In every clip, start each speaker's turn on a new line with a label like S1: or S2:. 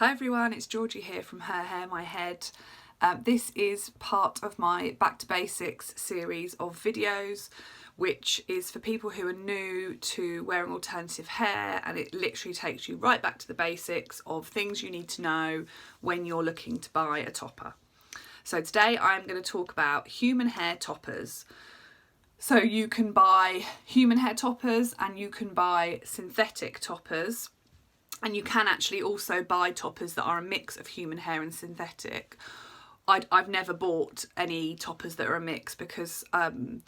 S1: Hi everyone, it's Georgie here from Her Hair, My Head. This is part of my Back to Basics series of videos, which is for people who are new to wearing alternative hair, and it literally takes you right back to the basics of things you need to know when you're looking to buy a topper. So today I'm going to talk about human hair toppers. So you can buy human hair toppers and you can buy synthetic toppers. And you can actually also buy toppers that are a mix of human hair and synthetic. I've never bought any toppers that are a mix because the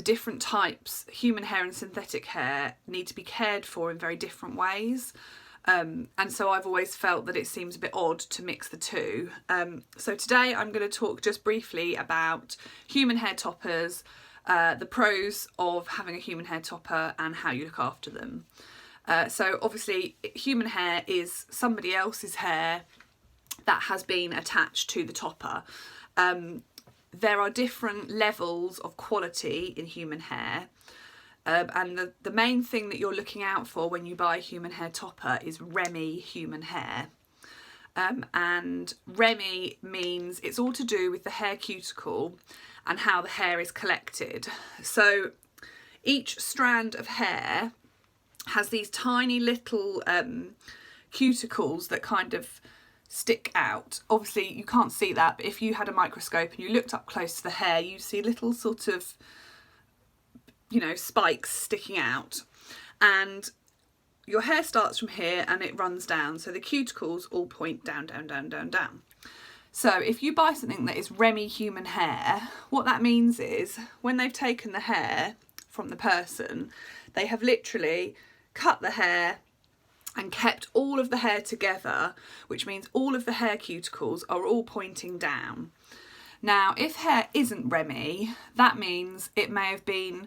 S1: different types, human hair and synthetic hair, need to be cared for in very different ways. And so I've always felt that it seems a bit odd to mix the two. So today I'm going to talk just briefly about human hair toppers, the pros of having a human hair topper and how you look after them. So obviously human hair is somebody else's hair that has been attached to the topper. There are different levels of quality in human hair, and the main thing that you're looking out for when you buy a human hair topper is Remy human hair. And Remy means it's all to do with the hair cuticle and how the hair is collected. So each strand of hair has these tiny little cuticles that kind of stick out. Obviously you can't see that, but if you had a microscope and you looked up close to the hair, you'd see little sort of, you know, spikes sticking out. And your hair starts from here and it runs down, so the cuticles all point down, down, down, down, down. So if you buy something that is Remy human hair, what that means is when they've taken the hair from the person, they have literally cut the hair and kept all of the hair together, which means all of the hair cuticles are all pointing down. Now, if hair isn't Remy, that means it may have been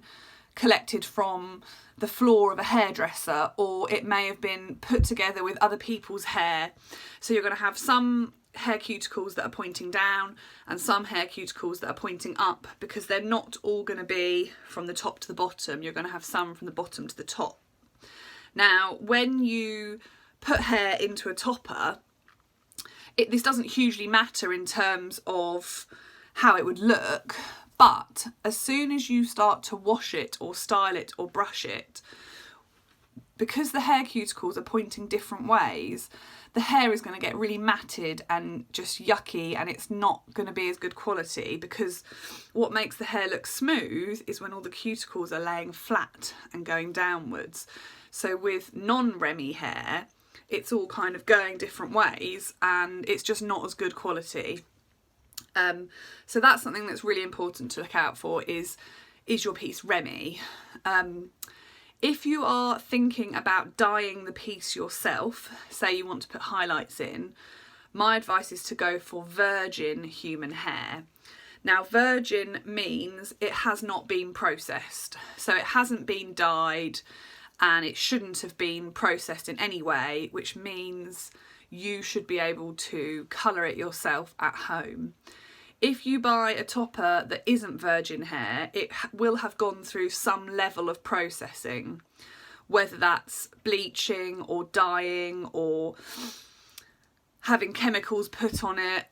S1: collected from the floor of a hairdresser, or it may have been put together with other people's hair. So you're going to have some hair cuticles that are pointing down and some hair cuticles that are pointing up, because they're not all going to be from the top to the bottom. You're going to have some from the bottom to the top. Now, when you put hair into a topper, this doesn't hugely matter in terms of how it would look, but as soon as you start to wash it or style it or brush it, because the hair cuticles are pointing different ways, the hair is going to get really matted and just yucky, and it's not going to be as good quality, because what makes the hair look smooth is when all the cuticles are laying flat and going downwards. So with non-Remy hair, it's all kind of going different ways and it's just not as good quality. So that's something that's really important to look out for, is your piece Remy? If you are thinking about dyeing the piece yourself, say you want to put highlights in, my advice is to go for virgin human hair. Now, virgin means it has not been processed, so it hasn't been dyed and it shouldn't have been processed in any way, which means you should be able to colour it yourself at home. If you buy a topper that isn't virgin hair, it will have gone through some level of processing, whether that's bleaching or dyeing or having chemicals put on it,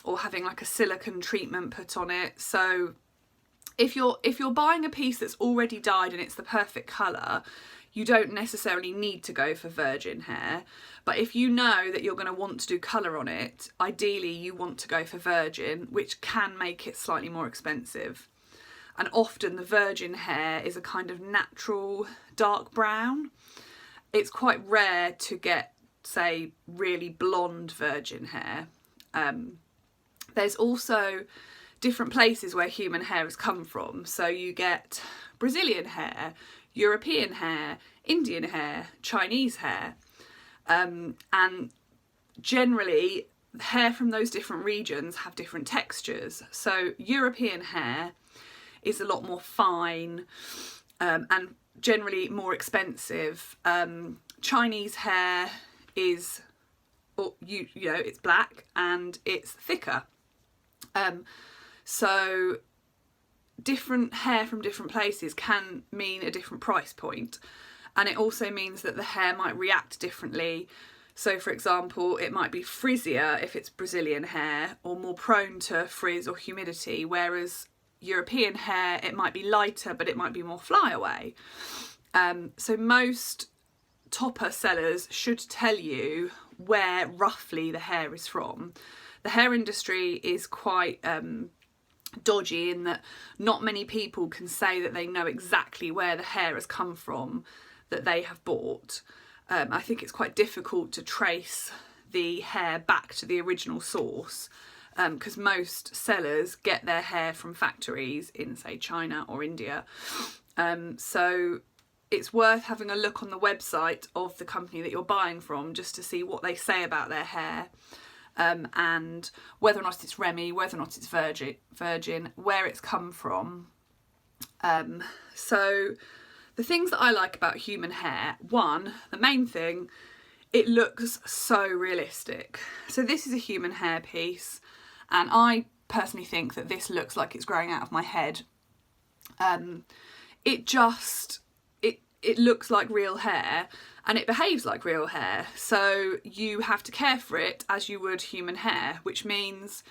S1: or having like a silicone treatment put on it. So if you're buying a piece that's already dyed and it's the perfect colour, you don't necessarily need to go for virgin hair. But if you know that you're going to want to do colour on it, ideally you want to go for virgin, which can make it slightly more expensive. And often the virgin hair is a kind of natural dark brown. It's quite rare to get, say, really blonde virgin hair. There's also different places where human hair has come from. So you get Brazilian hair, European hair, Indian hair, Chinese hair, and generally hair from those different regions have different textures. So European hair is a lot more fine and generally more expensive. Chinese hair is, you know, it's black and it's thicker. So different hair from different places can mean a different price point, and it also means that the hair might react differently So for example, it might be frizzier if it's Brazilian hair, or more prone to frizz or humidity, whereas European hair, it might be lighter, but it might be more flyaway. So most topper sellers should tell you where roughly the hair is from. The hair industry is quite dodgy in that not many people can say that they know exactly where the hair has come from that they have bought. I think it's quite difficult to trace the hair back to the original source, because most sellers get their hair from factories in, say, China or India. So it's worth having a look on the website of the company that you're buying from, just to see what they say about their hair, and whether or not it's Remy, whether or not it's virgin, where it's come from. So the things that I like about human hair, one, the main thing, it looks so realistic. So this is a human hair piece, and I personally think that this looks like it's growing out of my head. It looks like real hair, and it behaves like real hair. So you have to care for it as you would human hair, which means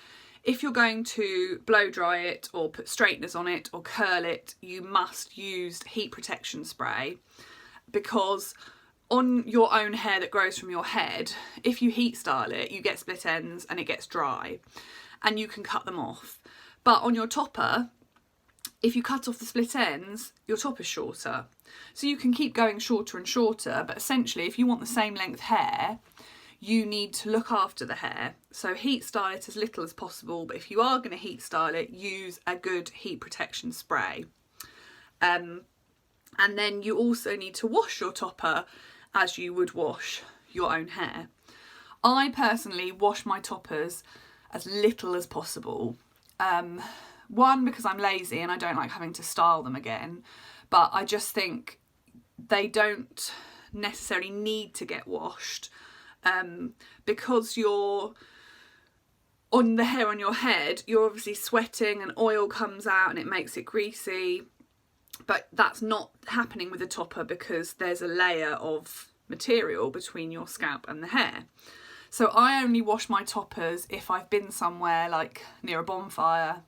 S1: if you're going to blow dry it or put straighteners on it or curl it, you must use heat protection spray, because on your own hair that grows from your head, if you heat style it, you get split ends and it gets dry, and you can cut them off. But on your topper, if you cut off the split ends, your topper's shorter. So you can keep going shorter and shorter, but essentially if you want the same length hair, you need to look after the hair. So heat style it as little as possible, but if you are going to heat style it, use a good heat protection spray. And then you also need to wash your topper as you would wash your own hair. I personally wash my toppers as little as possible. One, because I'm lazy and I don't like having to style them again, but I just think they don't necessarily need to get washed. Because you're on the hair on your head, you're obviously sweating and oil comes out and it makes it greasy, but that's not happening with a topper because there's a layer of material between your scalp and the hair. So I only wash my toppers if I've been somewhere like near a bonfire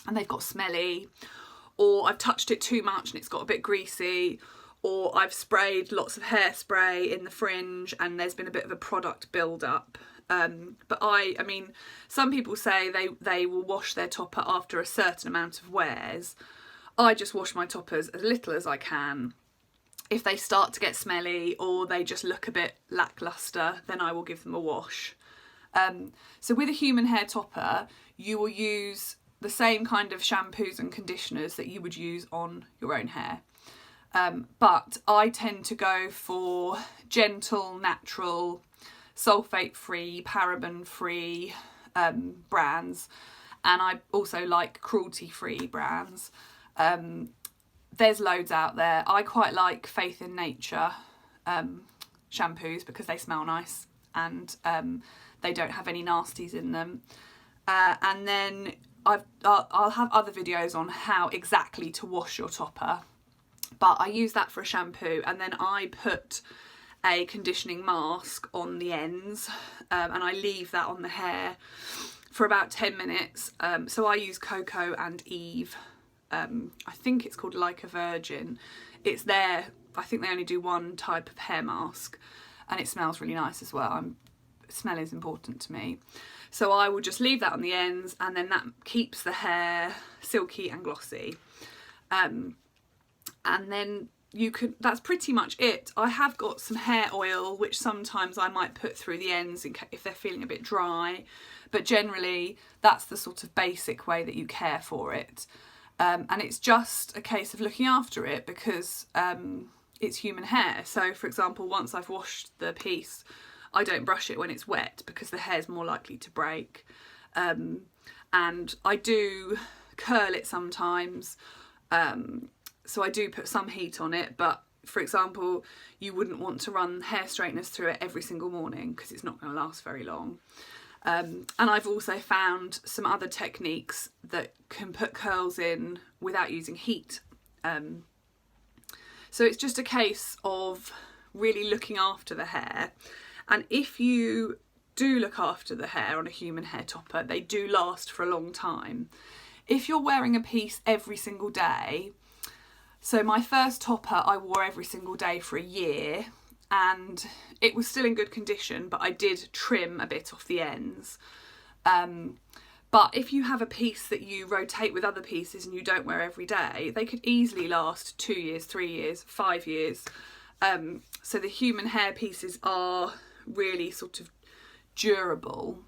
S1: and they've got smelly, or I've touched it too much and it's got a bit greasy, or I've sprayed lots of hairspray in the fringe and there's been a bit of a product build up. But I mean, some people say they will wash their topper after a certain amount of wears. I just wash my toppers as little as I can. If they start to get smelly or they just look a bit lackluster, then I will give them a wash. So with a human hair topper, you will use the same kind of shampoos and conditioners that you would use on your own hair. But I tend to go for gentle, natural, sulfate-free, paraben-free brands, and I also like cruelty-free brands. There's loads out there. I quite like Faith in Nature shampoos because they smell nice and they don't have any nasties in them. And then I'll have other videos on how exactly to wash your topper. But I use that for a shampoo, and then I put a conditioning mask on the ends, and I leave that on the hair for about 10 minutes. So I use Coco and Eve. I think it's called Like a Virgin. It's there, I think they only do one type of hair mask, and it smells really nice as well. Smell is important to me. So I will just leave that on the ends, and then that keeps the hair silky and glossy. And then that's pretty much it. I have got some hair oil, which sometimes I might put through the ends if they're feeling a bit dry, but generally that's the sort of basic way that you care for it. And it's just a case of looking after it because it's human hair. So for example, once I've washed the piece, I don't brush it when it's wet because the hair's more likely to break. And I do curl it sometimes. So I do put some heat on it, but for example, you wouldn't want to run hair straighteners through it every single morning because it's not going to last very long. And I've also found some other techniques that can put curls in without using heat. So it's just a case of really looking after the hair And if you do look after the hair on a human hair topper, they do last for a long time. If you're wearing a piece every single day, so my first topper I wore every single day for a year, and it was still in good condition, but I did trim a bit off the ends. But if you have a piece that you rotate with other pieces and you don't wear every day, they could easily last 2 years, 3 years, 5 years. So the human hair pieces are really sort of durable.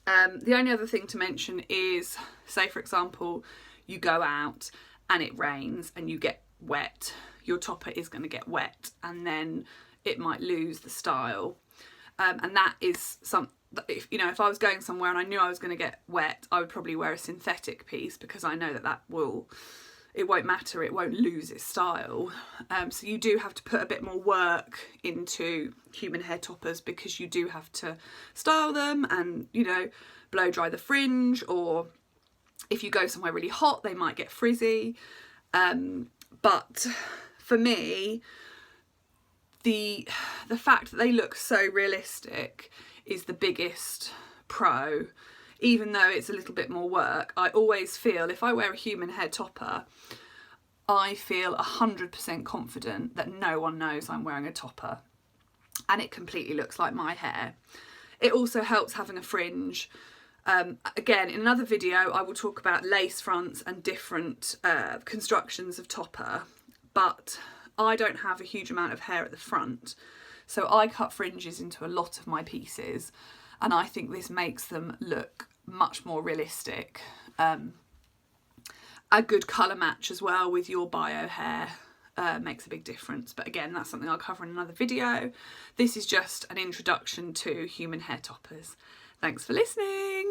S1: The only other thing to mention is, say for example, you go out and it rains and you get wet, your topper is going to get wet and then it might lose the style. And that is if I was going somewhere and I knew I was going to get wet, I would probably wear a synthetic piece, because I know that it won't matter, it won't lose its style. So you do have to put a bit more work into human hair toppers, because you do have to style them and, blow dry the fringe, or if you go somewhere really hot, they might get frizzy. But for me, the fact that they look so realistic is the biggest pro. Even though it's a little bit more work, I always feel if I wear a human hair topper, I feel 100% confident that no one knows I'm wearing a topper, and it completely looks like my hair. It also helps having a fringe. Again, in another video I will talk about lace fronts and different constructions of topper, but I don't have a huge amount of hair at the front, so I cut fringes into a lot of my pieces, and I think this makes them look much more realistic. A good colour match as well with your bio hair makes a big difference, but again, that's something I'll cover in another video. This is just an introduction to human hair toppers. Thanks for listening.